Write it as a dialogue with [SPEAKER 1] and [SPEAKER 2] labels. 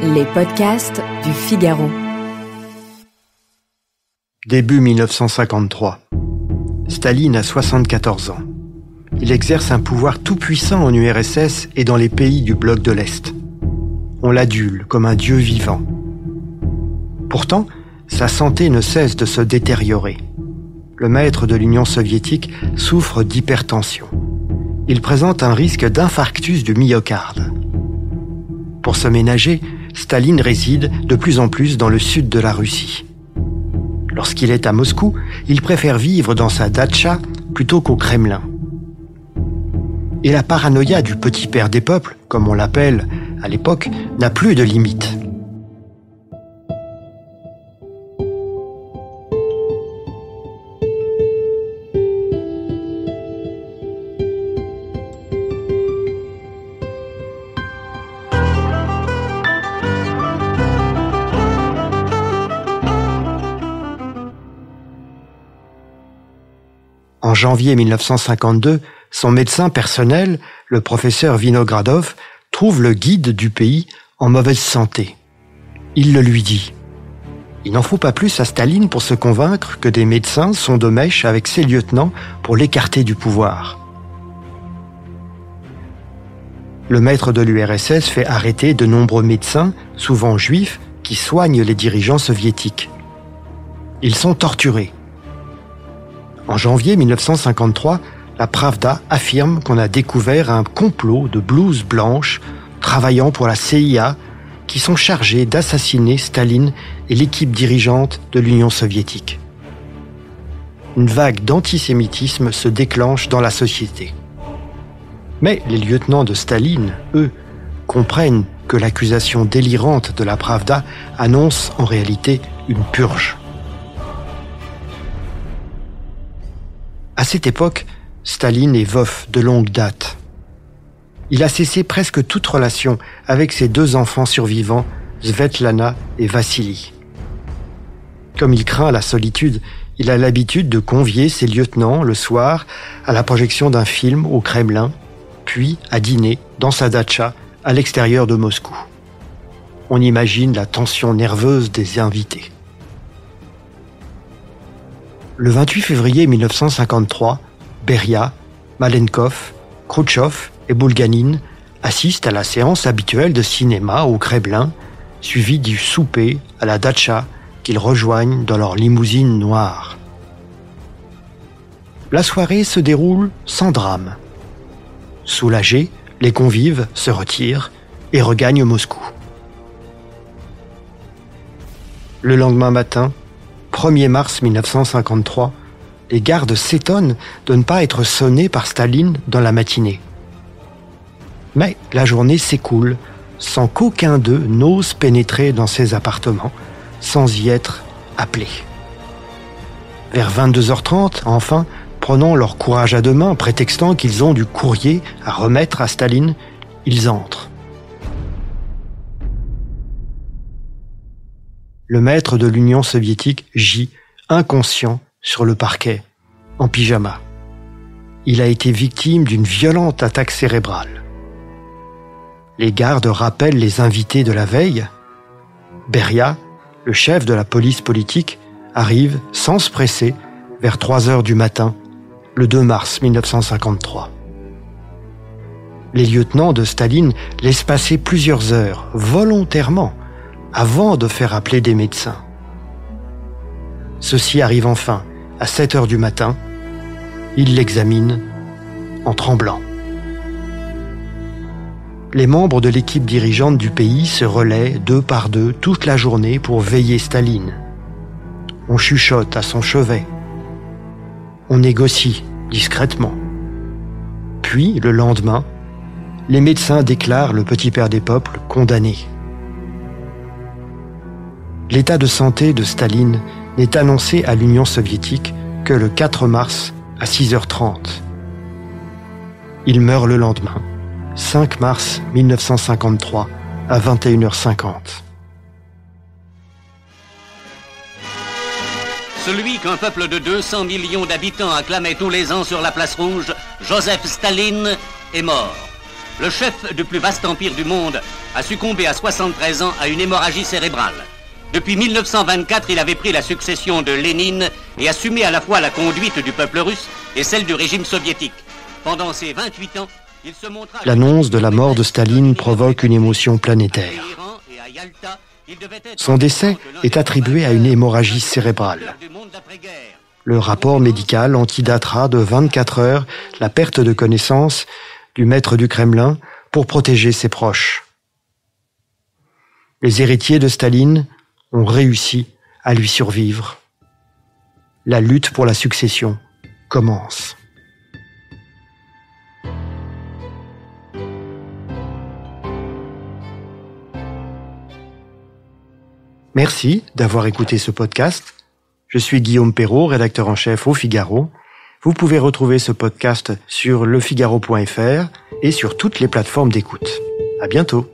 [SPEAKER 1] Les podcasts du Figaro.
[SPEAKER 2] Début 1953. Staline a 74 ans. Il exerce un pouvoir tout-puissant en URSS et dans les pays du bloc de l'Est. On l'adule comme un dieu vivant. Pourtant, sa santé ne cesse de se détériorer. Le maître de l'Union soviétique souffre d'hypertension. Il présente un risque d'infarctus du myocarde. Pour se ménager, Staline réside de plus en plus dans le sud de la Russie. Lorsqu'il est à Moscou, il préfère vivre dans sa datcha plutôt qu'au Kremlin. Et la paranoïa du petit père des peuples, comme on l'appelle à l'époque, n'a plus de limite. En janvier 1952, son médecin personnel, le professeur Vinogradov, trouve le guide du pays en mauvaise santé. Il le lui dit. Il n'en faut pas plus à Staline pour se convaincre que des médecins sont de mèche avec ses lieutenants pour l'écarter du pouvoir. Le maître de l'URSS fait arrêter de nombreux médecins, souvent juifs, qui soignent les dirigeants soviétiques. Ils sont torturés. En janvier 1953, la Pravda affirme qu'on a découvert un complot de blouses blanches travaillant pour la CIA qui sont chargés d'assassiner Staline et l'équipe dirigeante de l'Union soviétique. Une vague d'antisémitisme se déclenche dans la société. Mais les lieutenants de Staline, eux, comprennent que l'accusation délirante de la Pravda annonce en réalité une purge. À cette époque, Staline est veuf de longue date. Il a cessé presque toute relation avec ses deux enfants survivants, Svetlana et Vassili. Comme il craint la solitude, il a l'habitude de convier ses lieutenants le soir à la projection d'un film au Kremlin, puis à dîner dans sa datcha à l'extérieur de Moscou. On imagine la tension nerveuse des invités. Le 28 février 1953, Beria, Malenkov, Khrouchtchev et Bulganin assistent à la séance habituelle de cinéma au Kremlin, suivie du souper à la datcha qu'ils rejoignent dans leur limousine noire. La soirée se déroule sans drame. Soulagés, les convives se retirent et regagnent Moscou. Le lendemain matin, 1er mars 1953, les gardes s'étonnent de ne pas être sonnés par Staline dans la matinée. Mais la journée s'écoule sans qu'aucun d'eux n'ose pénétrer dans ses appartements sans y être appelé. Vers 22h30, enfin, prenant leur courage à deux mains, prétextant qu'ils ont du courrier à remettre à Staline, ils entrent. Le maître de l'Union soviétique gît, inconscient, sur le parquet, en pyjama. Il a été victime d'une violente attaque cérébrale. Les gardes rappellent les invités de la veille. Beria, le chef de la police politique, arrive sans se presser vers 3h du matin, le 2 mars 1953. Les lieutenants de Staline laissent passer plusieurs heures, volontairement, avant de faire appeler des médecins. Ceux-ci arrivent enfin à 7h du matin. Ils l'examinent en tremblant. Les membres de l'équipe dirigeante du pays se relaient deux par deux toute la journée pour veiller Staline. On chuchote à son chevet. On négocie discrètement. Puis, le lendemain, les médecins déclarent le petit père des peuples condamné. L'état de santé de Staline n'est annoncé à l'Union soviétique que le 4 mars à 6h30. Il meurt le lendemain, 5 mars 1953 à 21h50.
[SPEAKER 3] Celui qu'un peuple de 200 millions d'habitants acclamait tous les ans sur la place rouge, Joseph Staline, est mort. le chef du plus vaste empire du monde, a succombé à 73 ans à une hémorragie cérébrale. Depuis 1924, il avait pris la succession de Lénine et assumé à la fois la conduite du peuple russe et celle du régime soviétique. Pendant ces 28 ans, il se montra...
[SPEAKER 2] L'annonce de la mort de Staline provoque une émotion planétaire. Son décès est attribué à une hémorragie cérébrale. Le rapport médical antidatera de 24 heures la perte de connaissance du maître du Kremlin pour protéger ses proches. Les héritiers de Staline ont réussi à lui survivre. La lutte pour la succession commence. Merci d'avoir écouté ce podcast. Je suis Guillaume Perrault, rédacteur en chef au Figaro. Vous pouvez retrouver ce podcast sur lefigaro.fr et sur toutes les plateformes d'écoute. À bientôt.